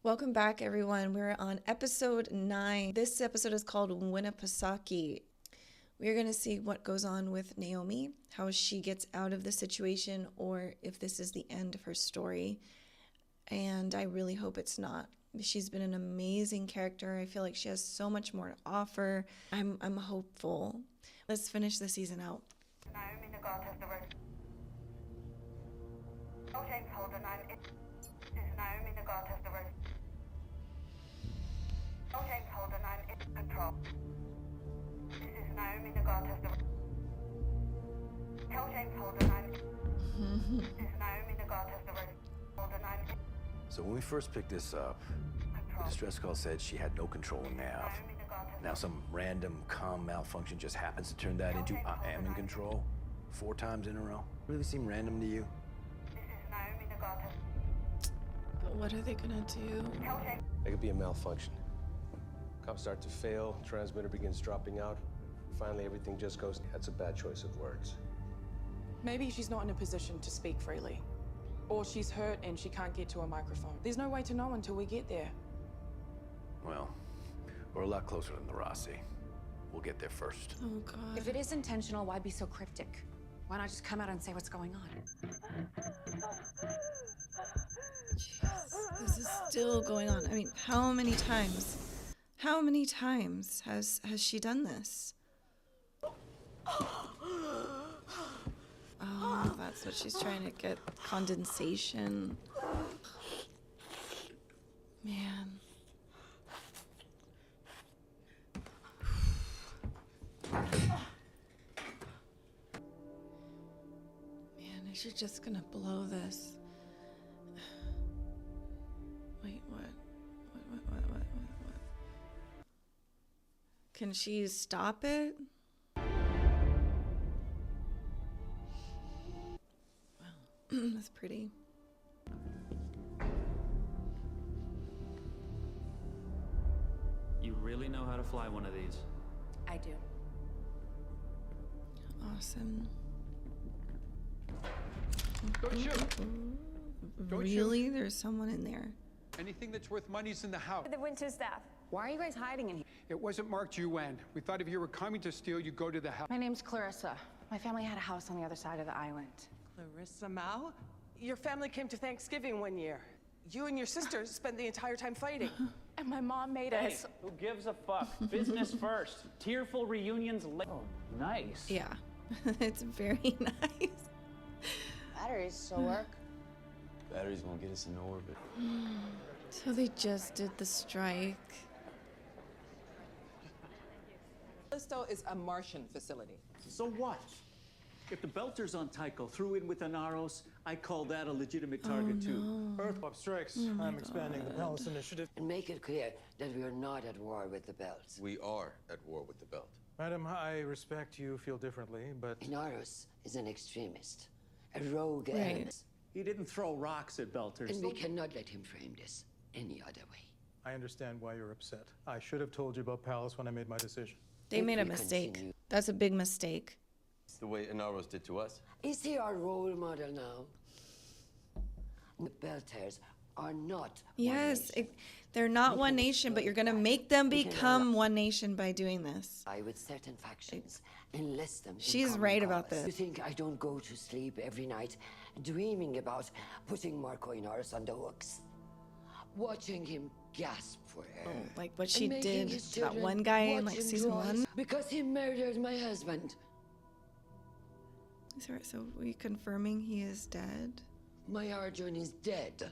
Welcome back, everyone. We're on episode 9. This episode is called Winnipesaukee. We're going to see what goes on with Naomi, how she gets out of the situation, or if this is the end of her story. And I really hope it's not. She's been an amazing character. I feel like she has so much more to offer. I'm hopeful. Let's finish the season out. Naomi, the god has the word. Okay, hold on. Naomi, the god has the word. Okay, hold on. I'm in control. This is Naomi, the god has the word. Okay, hold on. This is Naomi, the god has the word. Hold on. I'm in So when we first picked this up, the distress call said she had no control of nav. Now some random comm malfunction just happens to turn that into I am in control 4 times in a row. Really seem random to you? This is Naomi, the god has. But what are they going to do? Okay. It could be a malfunction. Comms start to fail, transmitter begins dropping out. Finally, everything just goes. That's a bad choice of words. Maybe she's not in a position to speak freely. Or she's hurt and she can't get to a microphone. There's no way to know until we get there. Well, we're a lot closer than the Rossi. We'll get there first. Oh, God. If it is intentional, why be so cryptic? Why not just come out and say what's going on? Jeez, this is still going on. I mean, how many times has she done this? Oh, that's what she's trying to get. Condensation. Man. Man, is she just gonna blow this? Wait, what? What? Can she stop it? Wow, that's pretty. You really know how to fly one of these? I do. Awesome. Don't shoot. Don't Really? shoot. There's someone in there. Anything that's worth money's in the house. The winter staff. Why are you guys hiding in here? It wasn't marked UN. We thought if you were coming to steal, you'd go to the house. My name's Clarissa. My family had a house on the other side of the island. Clarissa Mao? Your family came to Thanksgiving one year. You and your sister spent the entire time fighting. And my mom made us. Who gives a fuck? Business first. Tearful reunions later. Oh, nice. Yeah, it's very nice. Batteries still work. Batteries won't get us into orbit. So they just did the strike. Callisto is a Martian facility. So what? If the Belters on Tycho threw in with Anaros, I call that a legitimate target too. Earth strikes. I'm expanding the Palace Initiative. And make it clear that we are not at war with the Belt. We are at war with the Belt. Madam, I respect you feel differently, but... Inaros is an extremist, a rogue Right. element. He didn't throw rocks at Belters. And we cannot let him frame this any other way. I understand why you're upset. I should have told you about Palace when I made my decision. They If made a we mistake. continue- That's a big mistake. It's the way Anaros did to us. Is he our role model now? The Belters are not Yes, one nation. they're not We one can nation, but exploit you're going to that. make them We can become one nation by doing this. I with certain factions, enlist them. in She's common right about cause. this. You think I don't go to sleep every night dreaming about putting Marco Inaros on the hooks? Watching him gasp for air. Like what she And making did his to that children one guy in watch like him season draw 1. Because he murdered my husband. So we confirming he is dead? My Arjun is dead.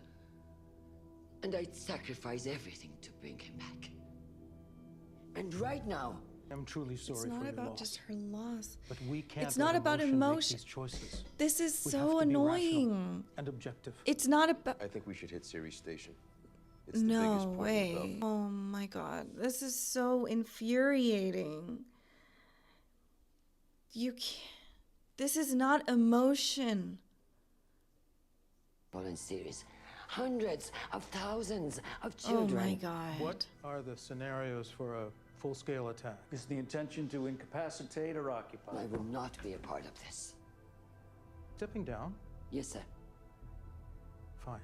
And I'd sacrifice everything to bring him back. And right now, I'm truly sorry It's for not your about loss. just her loss. But we can't It's not let about make emotion. these choices. This is We so have to be annoying. rational and objective. It's not about... I think we should hit Ceres Station. It's the No biggest point in the way. Belt. Oh my God. This is so infuriating. You can't... This is not emotion. in series, hundreds of thousands of Oh children. my God. What are the scenarios for a full-scale attack? Is the intention to incapacitate or occupy? I will not be a part of this. Stepping down? Yes, sir. Fine.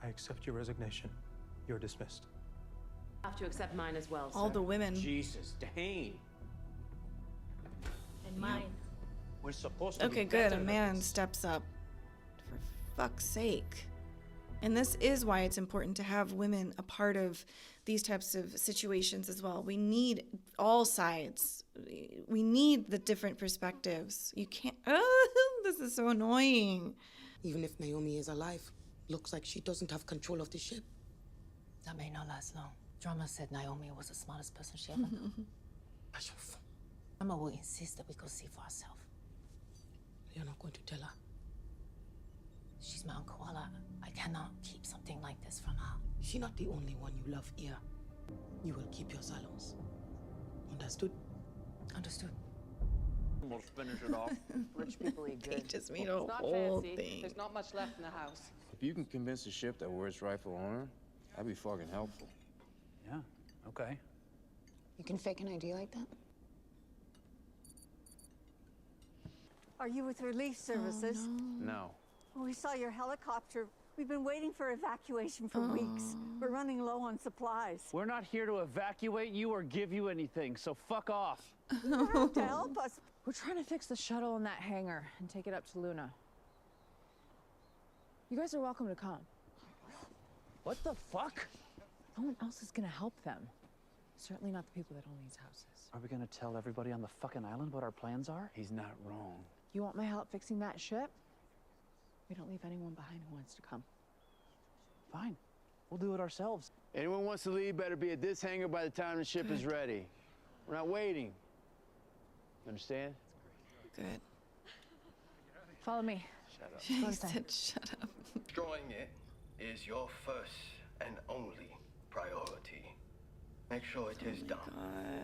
I accept your resignation. You're dismissed. I have to accept mine as well, All sir. the women. Jesus, Dane. And mine. We're supposed to Okay, be good. better A than man this. steps up. For fuck's sake. And this is why it's important to have women a part of these types of situations as well. We need all sides. We need the different perspectives. You can't. Oh, this is so annoying. Even if Naomi is alive, looks like she doesn't have control of the ship. That may not last long. Drama said Naomi was the smartest person she ever knew. Drama will insist that we go see for ourselves. You're not going to tell her? She's my Uncle Walla. I cannot keep something like this from her. She's not the only one you love here. You will keep your silence. Understood? Understood. Almost finish it off. Rich people eat good. They just made a It's not whole fancy. thing. There's not much left in the house. If you can convince the ship that we're its rightful owner, that'd be fucking helpful. Yeah, okay. You can fake an ID like that? Are you with relief services? No. We saw your helicopter. We've been waiting for evacuation for weeks. We're running low on supplies. We're not here to evacuate you or give you anything, so fuck off. You have to help us. We're trying to fix the shuttle in that hangar and take it up to Luna. You guys are welcome to come. What the fuck? No one else is gonna help them. Certainly not the people that own these houses. Are we gonna tell everybody on the fucking island what our plans are? He's not wrong. You want my help fixing that ship? We don't leave anyone behind who wants to come. Fine. We'll do it ourselves. Anyone wants to leave better be at this hangar by the time the ship is ready. We're not waiting. Understand? Good. Follow me. Shut up. She said, shut up. Destroying it is your first and only priority. Make sure it is done.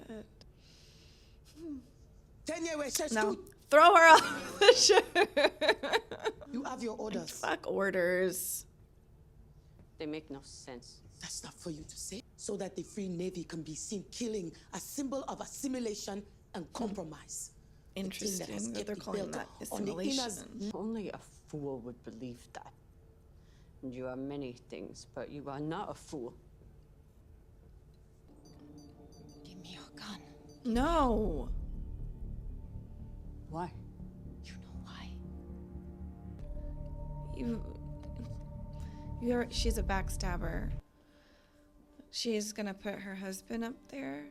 God. 10 years, No. Throw her off the ship. You have your orders. Fuck orders. They make no sense. That's not for you to say. So that the Free Navy can be seen killing, a symbol of assimilation and compromise. Interesting that they're calling that assimilation. Only a fool would believe that. And you are many things, but you are not a fool. Give me your gun. No. Why? You know why? She's a backstabber. She's gonna put her husband up there.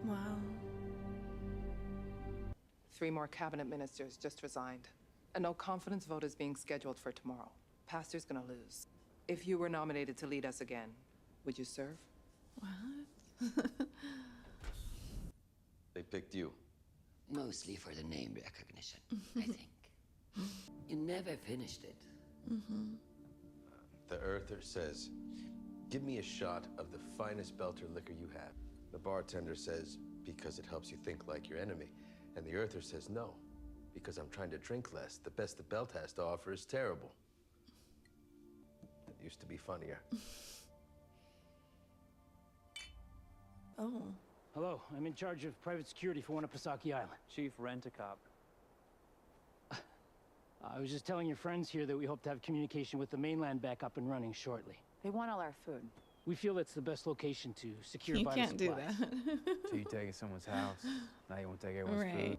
Wow. 3 more cabinet ministers just resigned. A no-confidence vote is being scheduled for tomorrow. Pastor's gonna lose. If you were nominated to lead us again, would you serve? What? They picked you. Mostly for the name recognition, I think. You never finished it. The Earther says, give me a shot of the finest Belter liquor you have. The bartender says, because it helps you think like your enemy. And the Earther says, no, because I'm trying to drink less. The best the Belt has to offer is terrible. It used to be funnier. Oh. Hello, I'm in charge of private security for Winnipesaukee Island. Chief Rent-A-Cop. I was just telling your friends here that we hope to have communication with the mainland back up and running shortly. They want all our food. We feel it's the best location to secure You vital can't do supplies. that. So you taking someone's house. Now you won't take everyone's Right. food.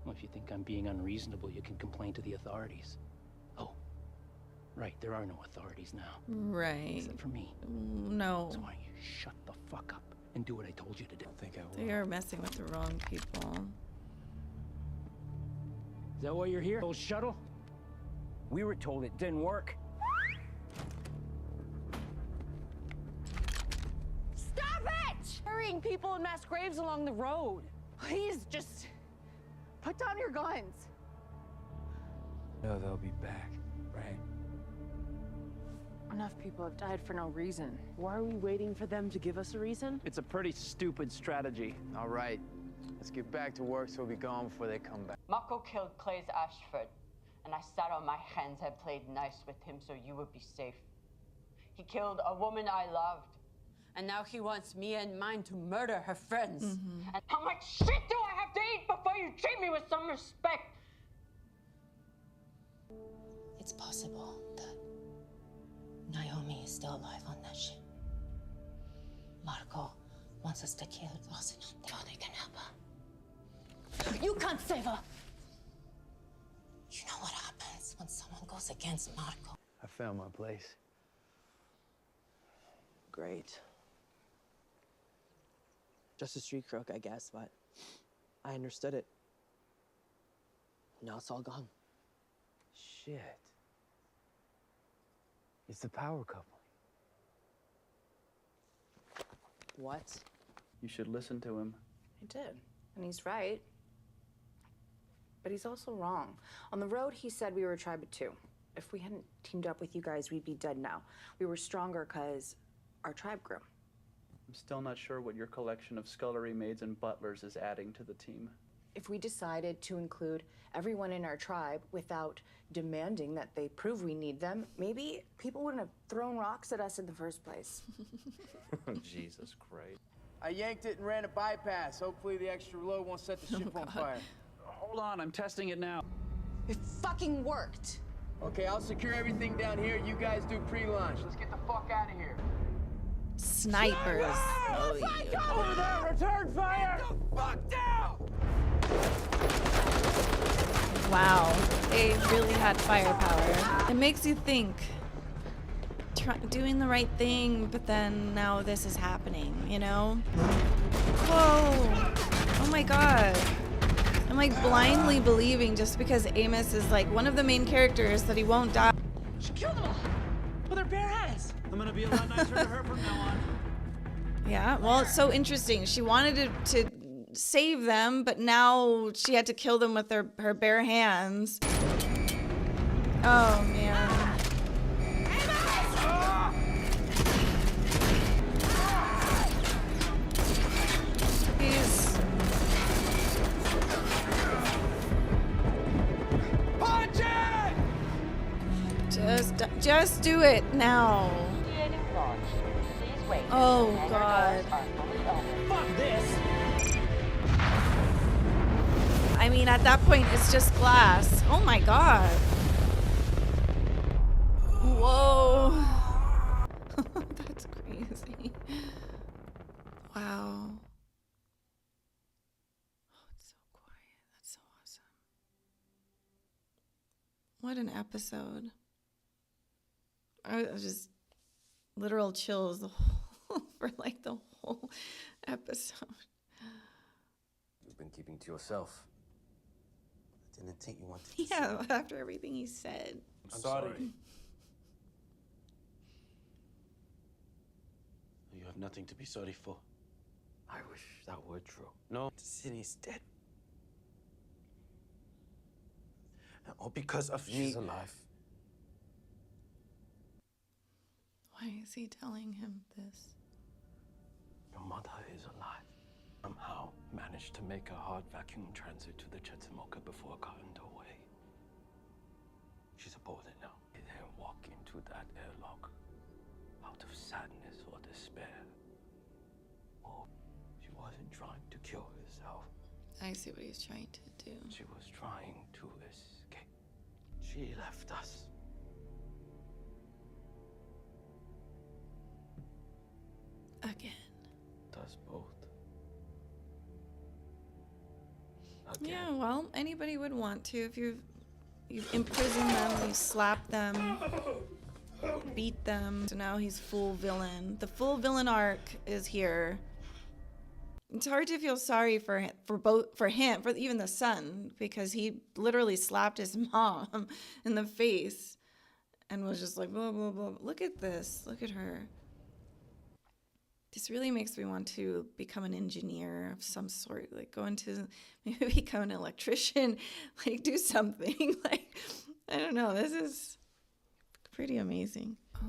Well, if you think I'm being unreasonable, you can complain to the authorities. Oh, right, there are no authorities now. Right. Except for me. No. So why don't you shut the fuck up and do what I told you to do? I think I will. They are messing with the wrong people. Is that why you're here? Old shuttle? We were told it didn't work. Stop it! Burying people in mass graves along the road. Please, just put down your guns. No, they'll be back, right? Enough people have died for no reason. Why are we waiting for them to give us a reason? It's a pretty stupid strategy. All right. Let's get back to work so we'll be gone before they come back. Mako killed Clay's Ashford, and I sat on my hands and played nice with him so you would be safe. He killed a woman I loved. And now he wants me and mine to murder her friends. And how much shit do I have to eat before you treat me with some respect? It's possible that Naomi is still alive on that ship. Marco wants us to kill Rosinante so they can help her. You can't save her! You know what happens when someone goes against Marco. I found my place. Great. Just a street crook, I guess, but I understood it. Now it's all gone. Shit. It's the power couple. What? You should listen to him. I did, and he's right. But he's also wrong. On the road, he said we were a tribe of two. If we hadn't teamed up with you guys, we'd be dead now. We were stronger because our tribe grew. I'm still not sure what your collection of scullery maids and butlers is adding to the team. If we decided to include everyone in our tribe without demanding that they prove we need them, maybe people wouldn't have thrown rocks at us in the first place. Jesus Christ. I yanked it and ran a bypass. Hopefully the extra load won't set the ship on fire. Hold on, I'm testing it now. It fucking worked. Okay, I'll secure everything down here. You guys do pre-launch. Let's get the fuck out of here. Snipers. Oh, yeah. Over there! Return fire! Get the fuck down! Wow, they really had firepower. It makes you think. Doing the right thing, but then now this is happening, you know? Whoa! Oh my god. I'm like blindly believing just because Amos is like one of the main characters that he won't die. She killed them all with her bare hands. I'm gonna be a lot nicer to her from now on. Yeah, well, it's so interesting. She wanted to save them, but now she had to kill them with her bare hands. Oh, man. Just do it now. Oh god. Fuck this. I mean, at that point, it's just glass. Oh my god. Whoa. That's crazy. Wow. Oh, it's so quiet. That's so awesome. What an episode. I was just literal chills the whole, for like the whole episode. You've been keeping to yourself. I didn't think you wanted to Yeah, after everything he said. I'm sorry. You have nothing to be sorry for. I wish that were true. No, Cindy's dead. And all because of me. She's alive. Why is he telling him this? Your mother is alive. Somehow managed to make a hard vacuum transit to the Chetzemoka before it got underway. She's aboard it now. They then walk into that airlock out of sadness or despair. Oh, she wasn't trying to kill herself. I see what he's trying to do. She was trying to escape. She left us. Again. Does both. Yeah, well, anybody would want to if you imprison them, you slap them, beat them. So now he's full villain. The full villain arc is here. It's hard to feel sorry for him, for even the son, because he literally slapped his mom in the face and was just like, blah, blah, blah. Look at this. Look at her. This really makes me want to become an engineer of some sort, like go into, maybe become an electrician, like do something. Like, I don't know, this is pretty amazing. Oh.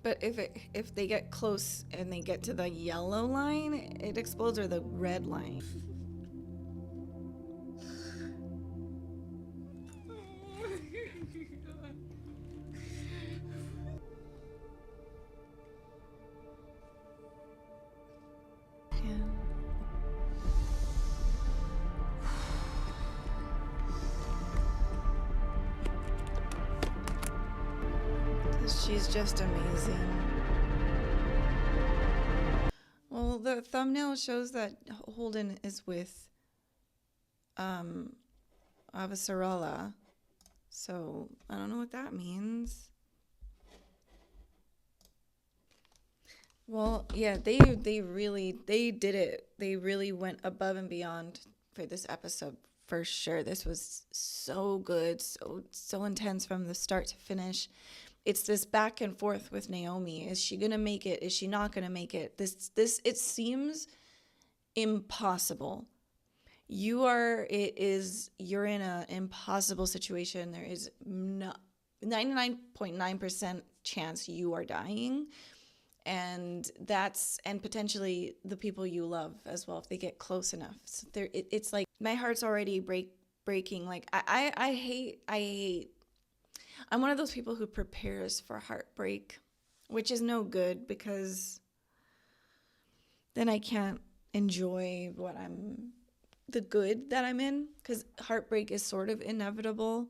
But if they get close and they get to the yellow line, it explodes, or the red line. She's just amazing. Well, the thumbnail shows that Holden is with Avasarala. So I don't know what that means. Well, yeah, they did it. They really went above and beyond for this episode for sure. This was so good, so intense from the start to finish. It's this back and forth with Naomi. Is she gonna make it? Is she not gonna make it? This it seems impossible. You're in an impossible situation. There is 99.9% chance you are dying. And potentially the people you love as well, if they get close enough. So it's like my heart's already breaking. Like I hate. I'm one of those people who prepares for heartbreak, which is no good because then I can't enjoy the good that I'm in, because heartbreak is sort of inevitable.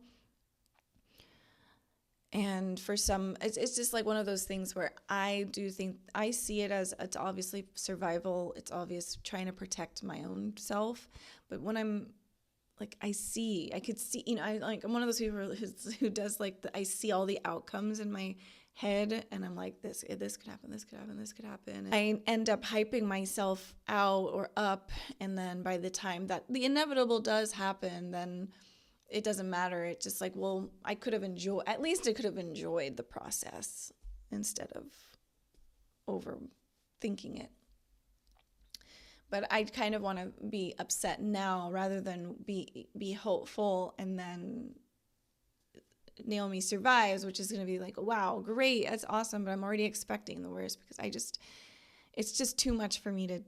And for some, it's just like one of those things where I do think, I see it as, it's obviously survival. It's obvious trying to protect my own self. But when I'm like, I could see, I'm one of those people who does like, I see all the outcomes in my head and I'm like, this could happen, this could happen, this could happen. And I end up hyping myself out or up. And then by the time that the inevitable does happen, then it doesn't matter. It's just like, well, I could have enjoyed the process instead of overthinking it. But I kind of want to be upset now rather than be hopeful, and then Naomi survives, which is going to be like, wow, great, that's awesome, but I'm already expecting the worst because it's just too much for me to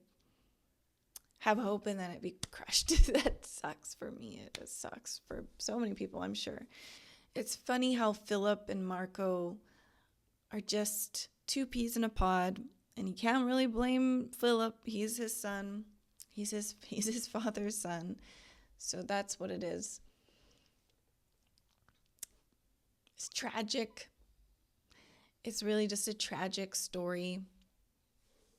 have hope and then it be crushed. That sucks for me. It sucks for so many people, I'm sure. It's funny how Philip and Marco are just two peas in a pod, and you can't really blame Philip. He's his son. He's his father's son. So that's what it is. It's tragic. It's really just a tragic story.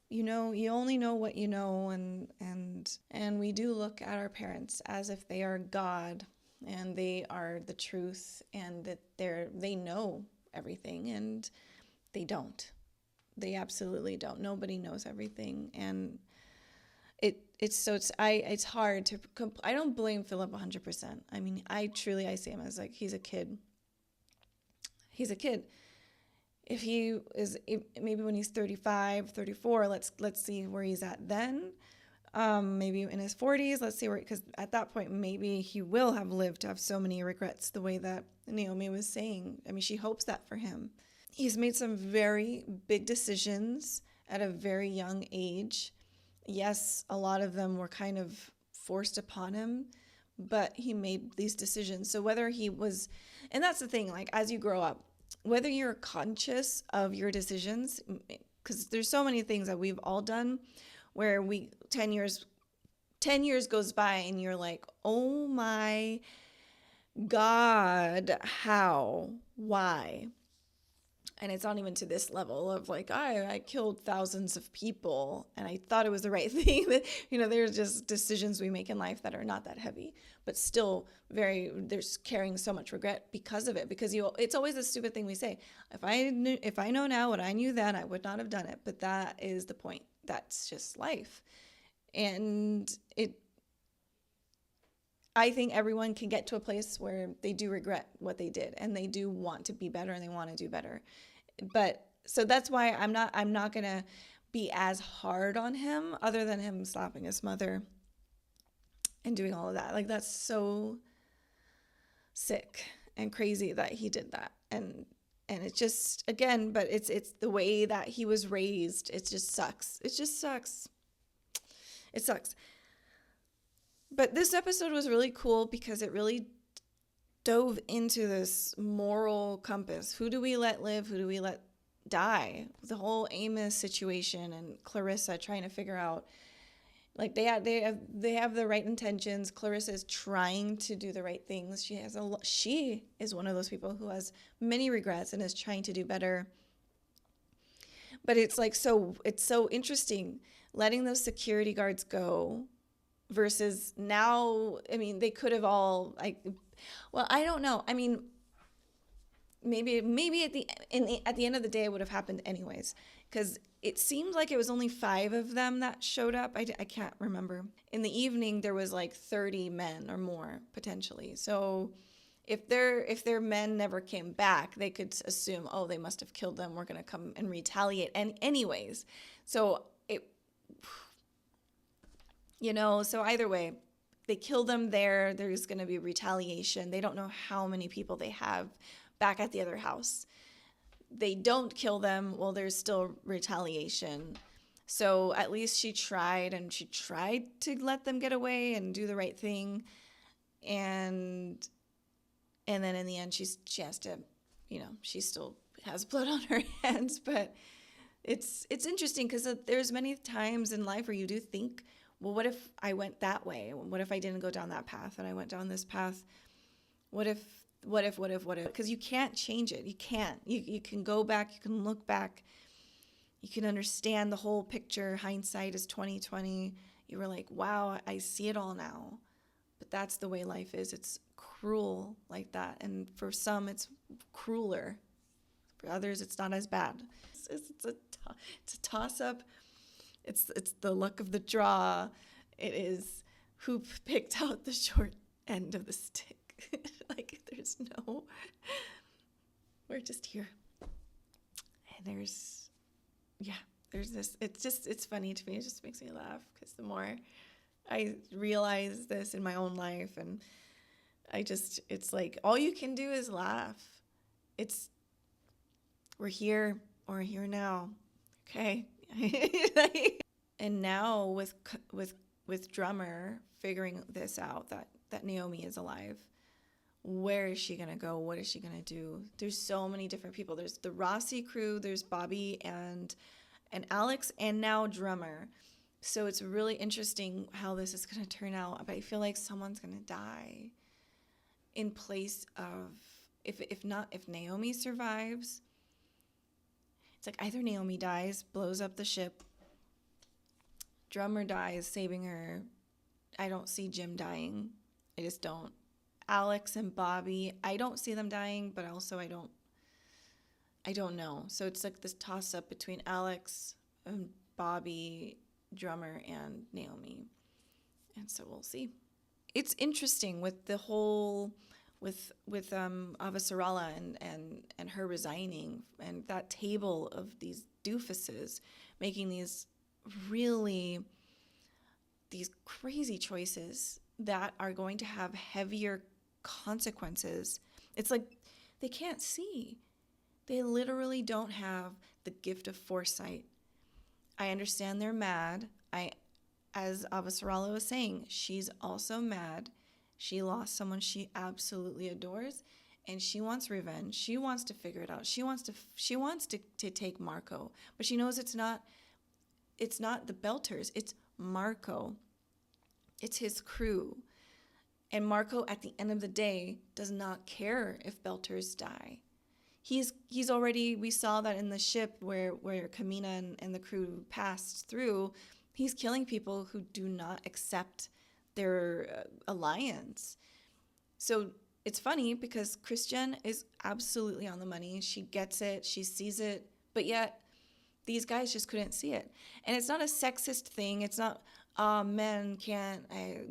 You only know what you know, and we do look at our parents as if they are God and they are the truth, and that they know everything, and they don't. They absolutely don't. Nobody knows everything, and it's hard to. I don't blame Philip 100%. I mean, I see him as like he's a kid. He's a kid. If maybe when he's 35, 34, let's see where he's at then. Maybe in his 40s, let's see where, because at that point, maybe he will have lived to have so many regrets the way that Naomi was saying. I mean, she hopes that for him. He's made some very big decisions at a very young age. Yes, a lot of them were kind of forced upon him, but he made these decisions. So whether he was, and that's the thing, like as you grow up, whether you're conscious of your decisions, because there's so many things that we've all done where 10 years goes by and you're like, oh my God, how, why? And it's not even to this level of like, I killed thousands of people and I thought it was the right thing. There's just decisions we make in life that are not that heavy, but still there's carrying so much regret because of it. Because it's always a stupid thing we say. If I know now what I knew then, I would not have done it. But that is the point. That's just life. And I think everyone can get to a place where they do regret what they did and they do want to be better and they want to do better. But so that's why I'm not going to be as hard on him, other than him slapping his mother and doing all of that. Like, that's so sick and crazy that he did that. And it just, again, but it's the way that he was raised. It just sucks. It just sucks. It sucks. But this episode was really cool because it really dove into this moral compass. Who do we let live? Who do we let die? The whole Amos situation and Clarissa trying to figure out, like, they have the right intentions. Clarissa is trying to do the right things. She is one of those people who has many regrets and is trying to do better. But it's like, it's so interesting letting those security guards go versus now. I mean, they could have all, well, I don't know. I mean, maybe at the end of the day, it would have happened anyways, because it seemed like it was only 5 of them that showed up. I can't remember. In the evening, there was like 30 men or more potentially. So if their men never came back, they could assume, oh, they must have killed them. We're going to come and retaliate. And anyways, so so either way, they kill them there. There's going to be retaliation. They don't know how many people they have back at the other house. They don't kill them. Well, there's still retaliation. So at least she tried to let them get away and do the right thing. And then in the end, she has to, she still has blood on her hands. But it's interesting because there's many times in life where you do think, well, what if I went that way? What if I didn't go down that path and I went down this path? What if? Because you can't change it. You can't. You can go back. You can look back. You can understand the whole picture. Hindsight is 20/20. You were like, wow, I see it all now. But that's the way life is. It's cruel like that. And for some, it's crueler. For others, it's not as bad. It's a toss-up. It's the luck of the draw. It is who picked out the short end of the stick. Like, we're just here. And there's this, it's funny to me. It just makes me laugh because the more I realize this in my own life, and it's like, all you can do is laugh. We're here now. Okay. And now with Drummer figuring this out, that Naomi is alive, where is she gonna go? What is she gonna do? There's so many different people. There's the Rossi crew, there's Bobby and Alex, and now Drummer. So it's really interesting how this is gonna turn out. But I feel like someone's gonna die in place of, if Naomi survives. It's like either Naomi dies, blows up the ship, Drummer dies, saving her. I don't see Jim dying. I just don't. Alex and Bobby, I don't see them dying, but also I don't know. So it's like this toss-up between Alex and Bobby, Drummer, and Naomi. And so we'll see. It's interesting with the whole, with Avasarala and her resigning, and that table of these doofuses making these crazy choices that are going to have heavier consequences. It's like they can't see. They literally don't have the gift of foresight. I understand they're mad. As Avasarala was saying, she's also mad. She lost someone she absolutely adores, and she wants revenge. She wants to figure it out. She wants to take Marco, but she knows it's not the Belters. It's Marco. It's his crew. And Marco, at the end of the day, does not care if Belters die. He's already, we saw that in the ship where Kamina and the crew passed through, he's killing people who do not accept their alliance. So it's funny because Christian is absolutely on the money. She gets it, she sees it, but yet these guys just couldn't see it. And it's not a sexist thing. It's not, men can't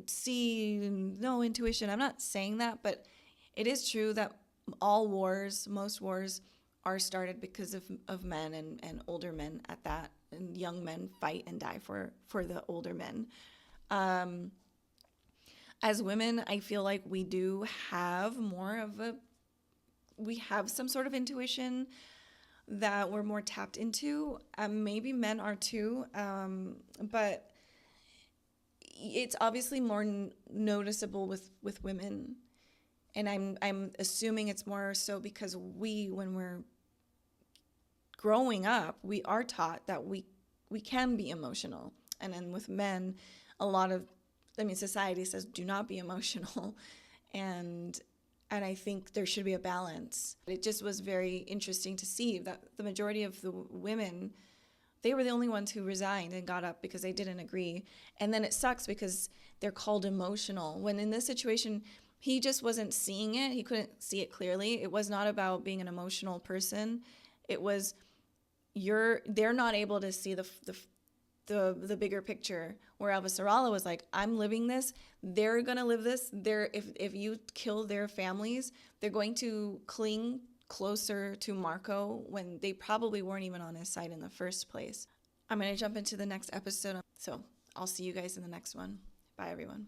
see, no intuition. I'm not saying that, but it is true that most wars are started because of men and older men at that, and young men fight and die for the older men. As women, I feel like we do have we have some sort of intuition that we're more tapped into. Maybe men are too, but it's obviously more noticeable with women. And I'm assuming it's more so because when we're growing up, we are taught that we can be emotional. And then with men, society says do not be emotional. And I think there should be a balance. It just was very interesting to see that the majority of the women They were the only ones who resigned and got up because they didn't agree. And then it sucks because they're called emotional. When in this situation, he just wasn't seeing it. He couldn't see it clearly. It was not about being an emotional person. It was they're not able to see the bigger picture. Where Avasarala was like, I'm living this. They're gonna live this. If you kill their families, they're going to cling closer to Marco when they probably weren't even on his side in the first place. I'm gonna jump into the next episode. So I'll see you guys in the next one. Bye, everyone.